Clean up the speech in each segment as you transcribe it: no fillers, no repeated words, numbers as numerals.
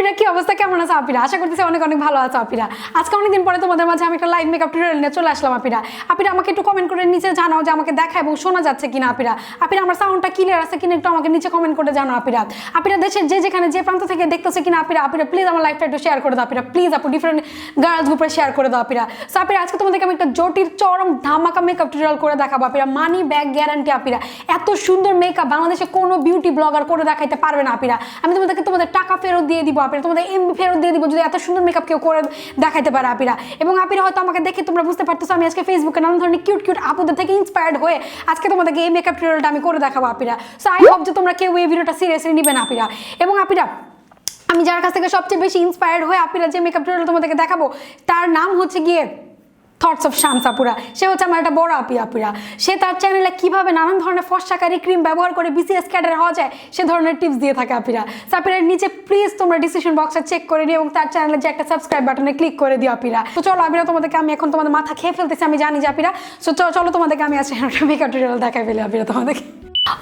আপিরা কি অবস্থা, কেমন আছে আপিরা? আশা করতেছি অনেক অনেক ভালো আছে আপিরা। আজকে অনেকদিন পরে তোমাদের মাঝে আমি একটা লাইভ মেকআপ টিউটোরিয়াল নিয়ে চলে আসলাম আপিরা। আপিরা আমাকে একটু কমেন্ট করে নিচে জানাও যে আমাকে দেখা এবং শোনা যাচ্ছে কিনা আপিরা। আপিরা আমার সাউন্ডটা ক্লিয়ার আছে কিনা একটু আমাকে নিচে কমেন্ট করে জানাও আপিরা। আপিরা দেশের যে যেখানে যে প্রান্ত থেকে দেখতেছে কিনা আপিরা, আপিরা প্লিজ আমার লাইভটা একটু শেয়ার করে দাও আপিরা। প্লিজ আপু ডিফারেন্ট গার্লস গ্রুপে শেয়ার করে দাও আপিরা। সো আপিরা আজকে তোমাদেরকে আমি একটা জটিল চরম ধামাকা মেকআপ টিউটোরিয়াল করে দেখাবো আপিরা। Money back guarantee আপিরা। এত সুন্দর মেকআপ বাংলাদেশে কোনো বিউটি ব্লগার করে দেখাইতে পারবে না আপিরা। আমি তোমাদের টাকা ফেরত দিয়ে দিব আপিরা, তোমাদের এমবি ফেরত দিয়ে দিব যদি এত সুন্দর মেকআপ কেউ করে দেখাইতে পারে আপিরা। এবং আপিরা হয়তো আমাকে দেখে তোমরা বুঝতে পারতেছো আমি আজকে ফেসবুকে নানান ধরনের কিউট কিউট আপুদের থেকে ইন্সপায়ার্ড হয়ে আজকে তোমাদেরকে এই মেকআপ টিউটোরিয়ালটা আমি করে দেখাবো আপিরা। সো আই হোপ যে তোমরা কেউ এই ভিডিওটা সিরিয়াসলি নিবে না আপিরা। এবং আপিরা আমি যার কাছ থেকে সবচেয়ে বেশি ইন্সপায়ার্ড হয়ে আপিরা যে মেকআপ টিউটোরিয়াল তোমাদেরকে দেখাবো তার নাম হচ্ছে গিয়ে থটস অফ শামসাপুরা। সে হচ্ছে আমার একটা বড় আপি আপিরা। সে তার চ্যানেলে কিভাবে নানান ধরনের ফর্সাকারী ক্রিম ব্যবহার করে বিসিএস ক্যাডার হওয়া যায় সে ধরনের টিপস দিয়ে থাকে আপিরা। সো আপিরার নিচে প্লিজ তোমরা ডিসক্রিপশন বক্সে চেক করে নিও এবং তার চ্যানেলে যে একটা সাবস্ক্রাইব বাটনে ক্লিক করে দিও আপিরা। তো চলো আপিরা তোমাদেরকে আমি এখন তোমাদের মাথা খেয়ে ফেলতেছি আমি জানি যে আপিরা। সো চলো তোমাদেরকে আমি আজকে একটা মেকআপ টিউটোরিয়াল দেখাই ফেলি আপিরা তোমাদেরকে।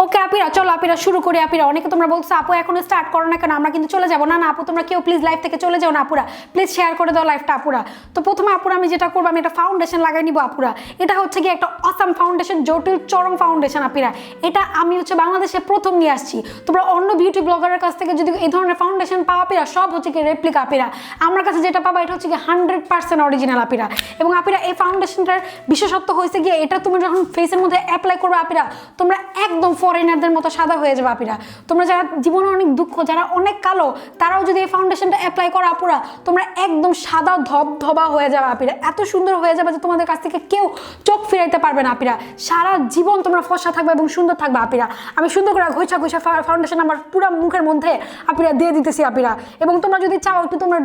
ওকে আপিরা চলো আপিরা শুরু করি আপিরা। অনেকে তোমরা বলছো আপু এখনো স্টার্ট করো না কেন, আমরা কিন্তু চলে যাবো। না না আপু তোমরা কেউ প্লিজ লাইভ থেকে চলে যাও না আপুরা, প্লিজ শেয়ার করে দাও লাইভটা আপুরা। তো প্রথমে আপুরা আমি যেটা করবো আমি একটা ফাউন্ডেশন লাগাই নিবো আপুরা। এটা হচ্ছে কি একটা অসাম ফাউন্ডেশন, জটিল চরম ফাউন্ডেশন আপিরা। এটা আমি হচ্ছে বাংলাদেশে প্রথম নিয়ে আসছি। তোমরা অন্য বিউটি ব্লগারের কাছ থেকে যদি এই ধরনের ফাউন্ডেশন পাও আপিরা সব হচ্ছে কি রেপ্লিকা আপিরা। আমার কাছে যেটা পাবা এটা হচ্ছে কি 100% অরিজিনাল আপিরা। এবং আপিরা এই ফাউন্ডেশনটার বিশেষত্ব হয়েছে গিয়ে এটা তুমি যখন ফেসের মধ্যে অ্যাপ্লাই করবে আপিরা তোমরা একদম ফরেনারদের মতো সাদা হয়ে যাবে আপিরা। তোমরা যারা জীবনে অনেক দুঃখ, যারা অনেক কালো, তারাও যদি এই ফাউন্ডেশনটা অ্যাপ্লাই করো আপুরা তোমরা একদম সাদা ধবধবা হয়ে যাবে আপিরা। এত সুন্দর হয়ে যাবে যে তোমাদের কাছ থেকে কেউ চোখ ফিরাইতে পারবে না আপিরা। সারা জীবন তোমরা ফর্সা থাকবে এবং সুন্দর থাকবে আপিরা। আমি সুন্দর করে ঘষা ঘষা ফাউন্ডেশন আমার পুরো মুখের মধ্যে আপিরা দিয়ে দিতেছি আপিরা। এবং তোমরা যদি চাও একটু তোমরা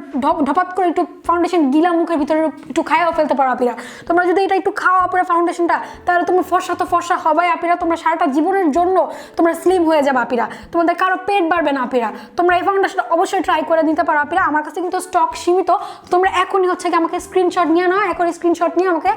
ঢপাত করে একটু ফাউন্ডেশন গিলা মুখের ভিতরে একটু খাইও ফেলতে পারো আপিরা। তোমরা যদি এটা একটু খাও আপিরা ফাউন্ডেশনটা তাহলে তোমরা ফর্সা তো ফর্সা হবে আপিরা। তোমরা সারাটা জীবনের জন্য তোমরা স্লিম হয়ে যাবে আপিরা। তোমাদের কারো পেট বাড়বে না আপিরা। তোমরা এই ফাউন্ডেশনটা অবশ্যই ট্রাই করে দিতে পারো আপিরা। আমার কাছে কিন্তু স্টক সীমিত। তোমরা এখনই হচ্ছে কি আমাকে স্ক্রিনশট নিয়ে নাও, এখন স্ক্রিনশট নিয়ে আমাকে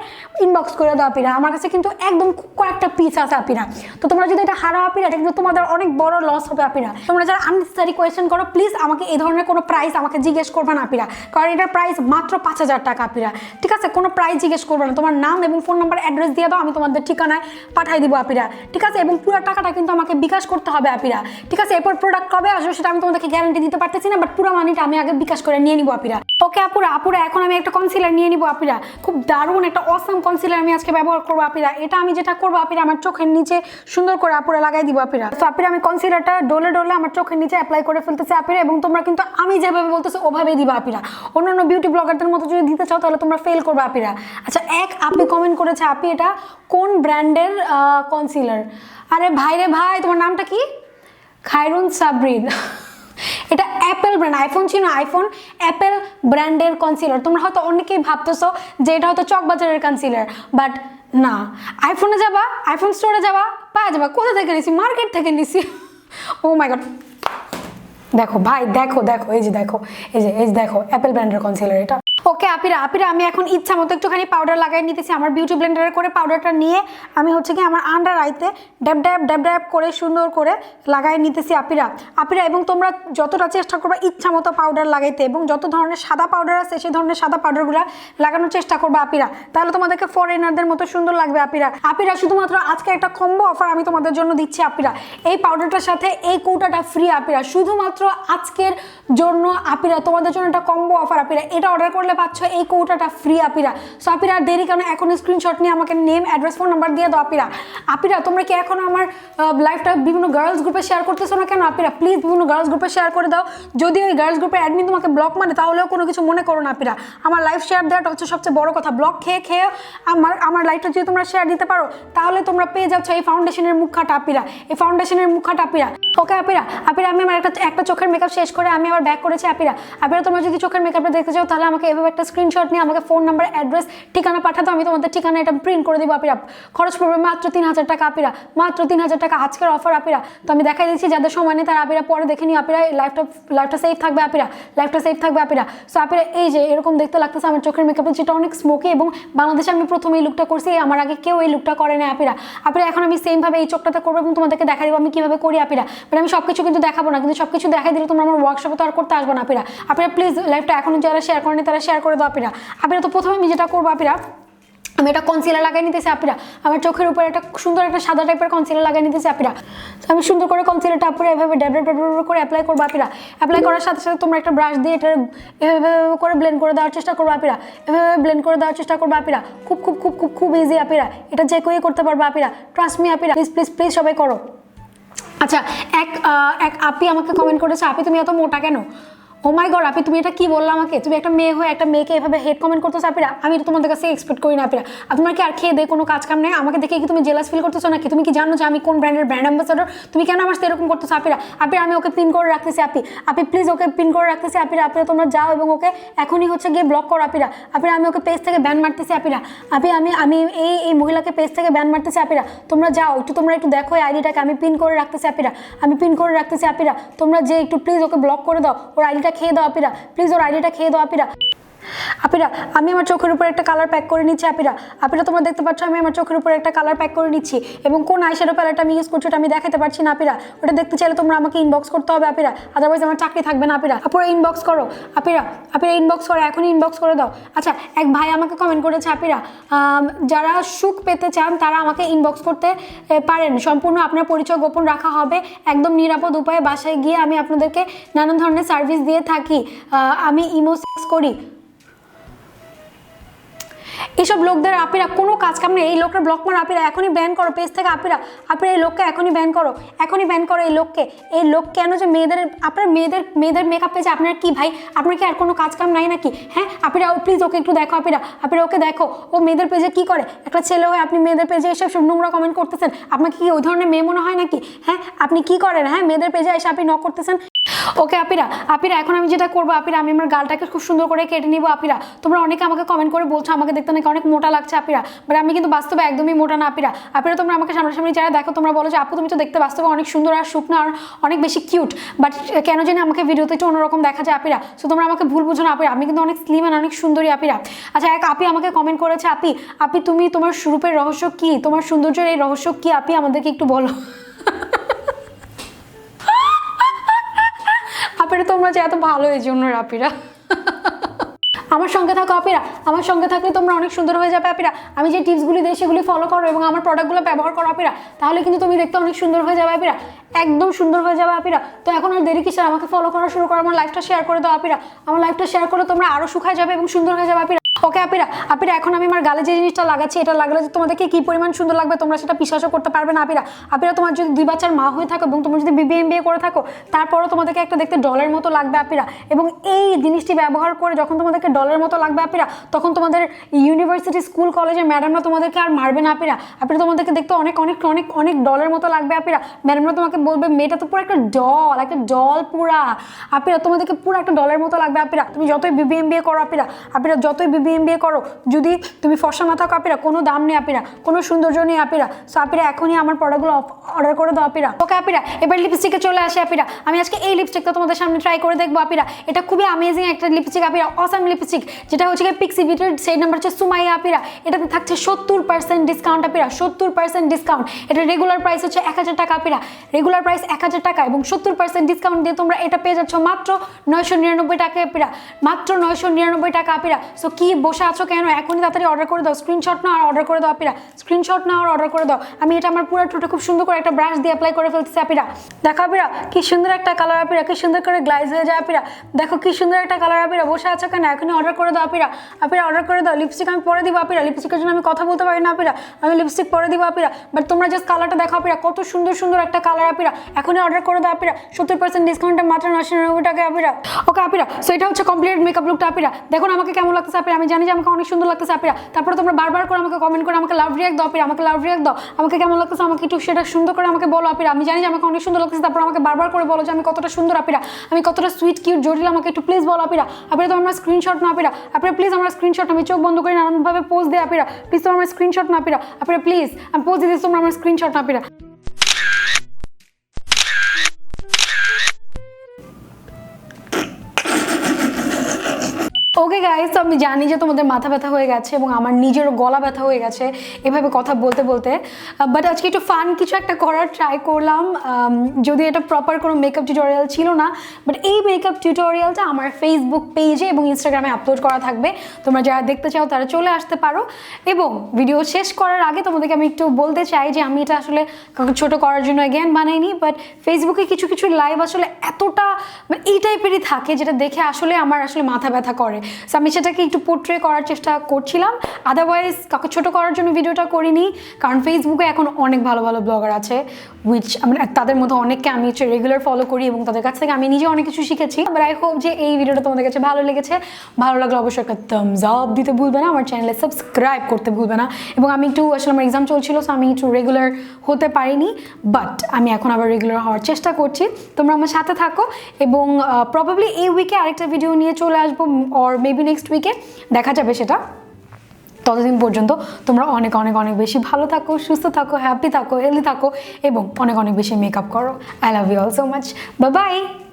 ইনবক্স করে দাও আপিরা। আমার কাছে কিন্তু একদম কয়েকটা পিস আছে আপিরা। তো তোমরা যদি এটা হারাও আপিরা এটা কিন্তু তোমাদের অনেক বড় লস হবে আপিরা। তোমরা যারা আননেসেসারি কোয়েশ্চেন করো প্লিজ আমাকে এই ধরনের কোনো প্রাইস আমাকে জিজ্ঞেস করবে না আপিরা, কারণ এটার প্রাইস মাত্র 5000 টাকা আপিরা। ঠিক আছে, কোনো প্রাইস জিজ্ঞেস করবে না। তোমার নাম এবং ফোন নাম্বার অ্যাড্রেস দিয়ে দাও, আমি তোমাদের ঠিকানায় পাঠিয়ে দিব আপিরা। ঠিক আছে, এবং পুরো টাকাটা কিন্তু আমাকে বিকাশ করতে হবে আপিরা। ঠিক আছে, এরপর প্রোডাক্ট কবে আসবে সেটা আমি তোমাদেরকে গ্যারান্টি দিতে পারতেছি না, বাট পুরো মানিটা আমি আগে বিকাশ করে নিয়ে নিব আপিরা। ওকে আপুরা এখন আমি একটা কনসিলার নিয়ে নিব আপিরা। খুব দারুণ একটা অসাম কনসিলার আমি আজকে ব্যবহার করবো আপিরা। এটা আমি যেটা করবো আপিরা আমার চোখের নিচে সুন্দর করে আপুরা লাগাই দিব আপিরা। তো আপিরা আমি কনসিলারটা ডলে ডলে আমার চোখের নিচে অ্যাপ্লাই করে ফেলতেছি আপিরা। এবং তোমরা কিন্তু আমি যেভাবে বলতেছি ওভাবেই দিবা আপিরা। অন্যান্য বিউটি ব্লগারদের মতো যদি দিতে চাও তাহলে তোমরা ফেল করবে আপিরা। আচ্ছা, এক আপি কমেন্ট করেছে আপি এটা কোন ব্র্যান্ডের কনসিলার? আরে ভাই রে ভাই, তোমার নামটা কি? খায়রুন সাবরিন। এটা অ্যাপেল ব্র্যান্ড, আইফোন ছিল আইফোন, অ্যাপেল ব্র্যান্ডের কনসিলার। তোমরা হয়তো অনেকেই ভাবতেছো যে এটা হয়তো চকবাজারের কনসিলার, বাট না। আইফোনে যাবা, আইফোন স্টোরে যাবা, পাওয়া যাবা। কোথা থেকে নিছি? মার্কেট থেকে নিছি। ও মাই গড, দেখো ভাই, দেখো এই যে দেখো, এই যে দেখো অ্যাপেল ব্র্যান্ডের কনসিলার এটা। ওকে আপিরা আমি এখন ইচ্ছা মতো একটুখানি পাউডার লাগাই নিতেছি। আমার বিউটি ব্লেন্ডারে করে পাউডারটা নিয়ে আমি হচ্ছে কি আমার আন্ডার আইতে ড্যাব ড্যাব করে সুন্দর করে লাগাই নিতেছি আপিরা। এবং তোমরা যতটা চেষ্টা করবা ইচ্ছা মতো পাউডার লাগাইতে এবং যত ধরনের সাদা পাউডার আছে সেই ধরনের সাদা পাউডারগুলো লাগানোর চেষ্টা করবা আপিরা। তাহলে তোমাদেরকে ফরেনারদের মতো সুন্দর লাগবে আপিরা। শুধুমাত্র আজকে একটা কম্বো অফার আমি তোমাদের জন্য দিচ্ছি আপিরা। এই পাউডারটার সাথে এই কৌটাটা ফ্রি আপিরা, শুধুমাত্র আজকের জন্য আপিরা। তোমাদের জন্য একটা কম্বো অফার আপিরা। এটা অর্ডার করলে পাচ্ছ এই কৌটাটা ফ্রি আপিরা। সো আপিরা দেরি কেন, এখন স্ক্রিনশট নিয়ে আমাকে নেম অ্যাড্রেস ফোন নাম্বার দিয়ে দাও আপিরা। তোমরা কি এখনো আমার লাইভটা বিভিন্ন গার্লস গ্রুপে শেয়ার করতেছো না কেন আপিরা? প্লিজ বিভিন্ন গার্লস গ্রুপে শেয়ার করে দাও। যদি ওই গার্লস গ্রুপের অ্যাডমিন তোমাকে ব্লক মানে তাহলেও কোনো কিছু মনে করো না আপিরা। আমার লাইভ শেয়ার দেওয়াটা হচ্ছে সবচেয়ে বড় কথা। ব্লক খেয়ে আমার লাইভটা যদি তোমরা শেয়ার দিতে পারো তাহলে তোমরা পেয়ে যাচ্ছ এই ফাউন্ডেশনের মুখখাটা আপিরা, এই ফাউন্ডেশনের মুখখাটা আপিরা। ওকে আপিরা আমি আমার একটা চোখের মেকআপ শেষ করে আমি আবার ব্যাক করেছি আপিরা। তোমরা যদি চোখের মেকআপটা দেখতে চাও তাহলে আমাকে এভাবে একটা স্ক্রিনশট নিয়ে আমাকে ফোন নাম্বার অ্যাড্রেস ঠিকানা পাঠাতো, আমি তোমাদের ঠিকানা এটা প্রিন্ট করে দিব আপিরা। খরচ পড়বে মাত্র 3000 টাকা আপিরা, মাত্র 3000 টাকা আজকের অফার আপিরা। তো আমি দেখাই দিচ্ছি যাদের সময় নেই তারা আপিরা পরে দেখে নিই আপিরা। লাইফটা সেফ থাকবে আপিরা, লাইফটা সেফ থাকবে আপিরা। সো আপিরা এই যে এরকম দেখতে লাগতেছে আমার চোখের মেকআপে, যেটা অনেক স্মোকি এবং বাংলাদেশে আমি প্রথমে এই লুকটা করছি, আমার আগে কেউ এই লুকটা করে না আপিরা। এখন আমি সেম ভাবে এই চোখটাতে করবো এবং তোমাদেরকে দেখা দিব আমি কিভাবে করি আপিরা। বাট আমি সবকিছু কিন্তু দেখাবো না, কিন্তু সবকিছু দেখাই দিলে তোমরা আমার ওয়ার্কশপে তো আর করতে আসবে না আপিরা। আপিরা প্লিজ লাইভটা এখন যারা শেয়ার করেনি তারা শেয়ার করে দাও আপিরা। আপিরা তো প্রথমে আমি যেটা করবো আপিরা, আমি একটা কনসিলার লাগাই নিতেছি আপিরা, আমার চোখের উপরে একটা সুন্দর একটা সাদা টাইপের কনসিলার লাগাই নিতেছি আপিরা। আমি সুন্দর করে কনসিলারটা আপিরা এভাবে ড্যাব করে অ্যাপ্লাই করবো আপিরা। অ্যাপ্লাই করার সাথে সাথে তোমরা একটা ব্রাশ দিয়ে এটা এভাবে করে ব্লেন্ড করে দেওয়ার চেষ্টা করবো আপিরা, এভাবে ব্লেন্ড করে দেওয়ার চেষ্টা করবো আপিরা। খুব খুব খুব খুব খুব ইজি আপিরা, এটা যে কেউই করতে পারবে আপিরা, ট্রাস্ট মি আপিরা, প্লিজ প্লিজ প্লিজ সবাই করো। আচ্ছা, এক আপি আমাকে কমেন্ট করেছে, আপি তুমি এত মোটা কেন? ও মাই গড আপি, তুমি এটা কি বললা আমাকে? তুমি একটা মেয়ে হয়ে একটা মেয়েকে এভাবে হেড কমেন্ট করতেছো আপিরা? আমি এটা তোমাদের কাছে এক্সপেক্ট করি না আপিরা। আর তোমার কি আর খেয়ে দিয়ে কোনো কাজ কাম নেই? আমাকে দেখে কি তুমি জেলাস ফিল করতেছো নাকি? তুমি কি জানো যে আমি কোন ব্র্যান্ডের ব্র্যান্ড অ্যাম্বাসাডর? তুমি কেন আমার সাথে এরকম করতেছো আপিরা? আপিরা আমি ওকে পিন করে রাখতেছি আপি, আপি প্লিজ ওকে পিন করে রাখতেছি আপিরা। আপিরা তোমরা যাও এবং ওকে এখনই হচ্ছে গিয়ে ব্লক করো আপিরা। আপিরা আমি ওকে পেজ থেকে ব্যান মারতেছি আপিরা। আপি আমি আমি এই মহিলাকে পেজ থেকে ব্যান মারতেছি আপিরা। তোমরা যাও তোমরা একটু দেখো এই আইডিটাকে, আমি পিন করে রাখতেছি আপিরা, আমি পিন করে রাখতেছি আপিরা। তোমরা যে একটু প্লিজ ওকে ব্লক করে দাও, ওর আইডিটা খেয়ে দাও আপিরা, প্লিজ ওর আইডিটা খেয়ে দাও আপিরা। আপিরা আমি আমার চোখের উপর একটা কালার প্যাক করে নিচ্ছি আপিরা। আপিরা তোমরা দেখতে পাচ্ছ আমি আমার চোখের উপর একটা কালার প্যাক করে নিচ্ছি, এবং কোন আইশ্যাডো প্যালেটটা আমি ইউজ করছি ওটা আমি দেখাতে পারছি না আপিরা। ওটা দেখতে চাইলে তোমরা আমাকে ইনবক্স করতে হবে আপিরা, আদারওয়াইজ আমার চাকরি থাকবে না আপিরা। আপুরা ইনবক্স করো আপিরা, আপিরা ইনবক্স করো, এখনই ইনবক্স করে দাও। আচ্ছা, এক ভাই আমাকে কমেন্ট করেছে আপিরা, যারা সুখ পেতে চান তারা আমাকে ইনবক্স করতে পারেন, সম্পূর্ণ আপনার পরিচয় গোপন রাখা হবে, একদম নিরাপদ উপায়ে বাসায় গিয়ে আমি আপনাদেরকে নানান ধরনের সার্ভিস দিয়ে থাকি, আমি ইমো সেক্স করি। এইসব লোকদের আপিরা কোনো কাজ কাম নেই, এই লোকটা ব্লক মারো আপিরা, এখনই ব্যান করো পেজ থেকে আপিরা। আপিরা এই লোককে এখনই ব্যান করো, এখনই ব্যান করো এই লোককে। এই লোক কেন যে মেয়েদের, আপনার মেয়েদের মেকআপ পেজে আপনার কি ভাই, আপনার কি আর কোনো কাজ কাম নাই নাকি? হ্যাঁ আপিরা প্লিজ ওকে একটু দেখো আপিরা, আপিরা ওকে দেখো ও মেয়েদের পেজে কি করে। একটা ছেলে হয়ে আপনি মেয়েদের পেজে এসব সব নোংরা কমেন্ট করতেছেন, আপনাকে কি ওই ধরনের মেয়ে মনে হয় নাকি? হ্যাঁ আপনি কি করেন? হ্যাঁ মেয়েদের পেজে এসে আপনি নক করতেছেন। ওকে আপিরা, আপিরা এখন আমি যেটা করবো আপিরা, আমি আমার গালটাকে খুব সুন্দর করে কেটে নিবো আপিরা। তোমরা অনেকে আমাকে কমেন্ট করে বলছো আমাকে দেখতে নাকি অনেক মোটা লাগছে আপিরা, বাট আমি কিন্তু বাস্তবে একদমই মোটা না আপিরা। আপিরা তোমরা আমাকে সামনাসামনি যারা দেখো তোমরা বলো যে আপু তুমি তো দেখতে বাস্তবে অনেক সুন্দর আর শুকনো আর অনেক বেশি কিউট, বাট কেন জানি আমাকে ভিডিওতে একটু অন্যরকম দেখা যায় আপিরা। সো তোমরা আমাকে ভুল বুঝো না আপিরা, আমি কিন্তু অনেক স্লিম আর অনেক সুন্দরী আপিরা। আচ্ছা, এক আপি আমাকে কমেন্ট করেছে, আপি আপি তুমি তোমার রূপের রহস্য কি, তোমার সৌন্দর্যের এই রহস্য কি আপি, আমাদেরকে একটু বলো। আপিরা তোমরা যে এত ভালো এই জন্য আপিরা। আমার সঙ্গে থাকো আপিরা, আমার সঙ্গে থাকলে তোমরা অনেক সুন্দর হয়ে যাবে আপিরা। আমি যে টিপসগুলি দিই সেগুলি ফলো করো এবং আমার প্রোডাক্টগুলো ব্যবহার করো আপিরা, তাহলে কিন্তু তুমি দেখতে অনেক সুন্দর হয়ে যাবে আপিরা, একদম সুন্দর হয়ে যাবে আপিরা। তো এখন আর দেরি কিসের, আমাকে ফলো করা শুরু করো, আমার লাইফটা শেয়ার করে দাও আপিরা, আমার লাইফটা শেয়ার করে তোমরা আরো শুকায় যাবে এবং সুন্দর হয়ে যাবে আপিরা। ওকে আপিরা, আপিরা এখন আমি আমার গালে যে জিনিসটা লাগাচ্ছি এটা লাগালে যে তোমাদেরকে কি পরিমাণ সুন্দর লাগবে তোমরা সেটা বিশ্বাসও করতে পারবে না আপিরা। আপিরা তোমার যদি 2 বাচ্চার মা হয়ে থাকো এবং তোমরা যদি BBA করে থাকো তারপরও তোমাদেরকে একটা দেখতে ডলের মতো লাগবে আপিরা, এবং এই জিনিসটি ব্যবহার করে যখন তোমাদেরকে ডলের মতো লাগবে আপিরা তখন তোমাদের ইউনিভার্সিটি স্কুল কলেজের ম্যাডামরা তোমাদেরকে আর মারবে না আপিরা। আপিরা তোমাদেরকে দেখতে অনেক অনেক অনেক অনেক ডলের মতো লাগবে আপিরা। ম্যাডামরা তোমাকে বলবে মেয়েটা তো পুরো একটা ডল পুরা আপিরা, তোমাদেরকে পুরো একটা ডলের মতো লাগবে আপিরা। তুমি যতই BBA করো আপিরা, আপিরা যতই BBA করো, যদি তুমি ফর্সা না থাকো আপিরা কোনো দাম নেই আপিরা, কোনো সৌন্দর্য নেই আপিরা। সো আপিরা এখনই আমার প্রোডাক্টগুলো অর্ডার করে দাও আপিরা। ওকে আপিরা, এবার লিপস্টিকে চলে আসে আপিরা। আমি আজকে এই লিপস্টিকটা তোমাদের সামনে ট্রাই করে দেখবো আপিরা। এটা খুবই অ্যামেজিং একটা লিপস্টিক আপিরা, অসাম লিপস্টিক, যেটা হচ্ছে পিক্সি বিটের সেই নাম্বার হচ্ছে সুমাইয়া আপিরা। এটাতে থাকছে 70% ডিসকাউন্ট আপিরা, 70% ডিসকাউন্ট। এটা রেগুলার প্রাইস হচ্ছে 1000 টাকা আপিরা, রেগুলার প্রাইস 1000 টাকা এবং 70% ডিসকাউন্ট দিয়ে তোমরা এটা পেয়ে যাচ্ছ মাত্র 999 টাকা আপিরা, মাত্র 999 টাকা আপিরা। সো কি বসে আছো কেন, এখনই তাড়াতাড়ি অর্ডার করে দাও, স্ক্রিনশট নাও আর অর্ডার করে দাও আপিরা, স্ক্রিনশট নাও আর অর্ডার করে দাও। আমি এটা আমার পুরো ঠোঁটে খুব সুন্দর করে একটা ব্রাশ দিয়ে অ্যাপ্লাই করে ফেলতেছি আপিরা। দেখো আপিরা কি সুন্দর একটা কালার আপিরা, কি সুন্দর করে গ্লাইজ হয়ে যায় আপিরা। দেখো কি সুন্দর একটা কালার আপিরা, বসে আছো কেন, এখনই অর্ডার করে দাও আপিরা, আপিরা অর্ডার করে দাও। লিপস্টিক আমি পরে দিব আপিরা, লিপস্টিকের জন্য আমি কথা বলতে পারি না আপিরা, আমি লিপস্টিক পরে দিব আপিরা, বাট তোমরা জাস্ট কালারটা দেখো আপিরা, কত সুন্দর সুন্দর একটা কালার আপিরা। এখনই অর্ডার করে দাও আপিরা, 70% ডিসকাউন্টে মাত্র 999 টাকা আপিরা। ওকে আপিরা, সো এটা হচ্ছে কমপ্লিট মেকআপ লুকটা আপিরা। দেখুন আমাকে কেমন লাগতেছে আপিরা, আমি জানি যে আমাকে অনেক সুন্দর লাগতেছে আপিরা। তারপরে তোমরা বারবার করে আমাকে কমেন্ট করে আমাকে লাভ রিয়াক্ট দাও আপিরা, আমাকে লাভ রিয়াক্ট দাও, আমাকে কেমন লাগতেছে আমাকে একটু সেটা সুন্দর করে আমাকে বলো আপিরা। আমি জানি যে আমাকে অনেক সুন্দর লাগতেছে, তারপর আমাকে বারবার করে বলো যে আমি কতটা সুন্দর আপিরা, আমি কতটা সুইট কিউট জটিল, আমাকে একটু প্লিজ বলো আপিরা। আপিরা তোমরা স্ক্রিনশট না আপিরা, আপিরা প্লিজ আমার স্ক্রিনশট, আমি চোখ বন্ধ করে নানানভাবে পোজ দিই আপিরা, প্লিজ তোমরা আমার স্ক্রিনশট না আপিরা, আপিরা প্লিজ আমি পোজ দিতেছি, তোমরা আমার স্ক্রিনশট না আপিরা। ওকে গাইস, তো আমি জানি যে তোমাদের মাথা ব্যথা হয়ে গেছে এবং আমার নিজেরও গলা ব্যথা হয়ে গেছে এভাবে কথা বলতে বলতে, বাট আজকে একটু ফান কিছু একটা করার ট্রাই করলাম। যদি এটা প্রপার কোনো মেকআপ টিউটোরিয়াল ছিল না, বাট এই মেকআপ টিউটোরিয়ালটা আমার ফেসবুক পেজে এবং ইনস্টাগ্রামে আপলোড করা থাকবে। তোমরা যারা দেখতে চাও তারা চলে আসতে পারো। এবং ভিডিও শেষ করার আগে তোমাদেরকে আমি একটু বলতে চাই যে আমি এটা আসলে ছোট করার জন্য অ্যাগেন বানাইনি, বাট ফেসবুকে কিছু কিছু লাইভ আসলে এতটা মানে এই টাইপেরই থাকে যেটা দেখে আসলে আমার আসলে মাথা ব্যথা করে। সো আমি সেটাকে একটু পোর্ট্রে করার চেষ্টা করছিলাম, আদারওয়াইজ কাউকে ছোটো করার জন্য ভিডিওটা করিনি। কারণ ফেসবুকে এখন অনেক ভালো ভালো ব্লগার আছে, উইচ মানে তাদের মধ্যে অনেককে আমি হচ্ছে রেগুলার ফলো করি এবং তাদের কাছ থেকে আমি নিজে অনেক কিছু শিখেছি। বাট আই হোপ যে এই ভিডিওটা তোমাদের কাছে ভালো লেগেছে। ভালো লাগলে অবশ্যই একটা থামস আপ দিতে ভুলবে না, আমার চ্যানেলে সাবস্ক্রাইব করতে ভুলবে না। এবং আমি একটু আসলে আমার এক্সাম চলছিল, সো আমি একটু রেগুলার হতে পারিনি, বাট আমি এখন আবার রেগুলার হওয়ার চেষ্টা করছি। তোমরা আমার সাথে থাকো এবং প্রবাবলি এই উইকে আরেকটা ভিডিও নিয়ে চলে আসবো, অর মেবি নেক্সট উইকে, দেখা যাবে সেটা। ততদিন পর্যন্ত তোমরা অনেক অনেক অনেক বেশি ভালো থাকো, সুস্থ থাকো, হ্যাপি থাকো, হেলদি থাকো এবং অনেক অনেক বেশি মেকআপ করো। I love you all so much. Bye by.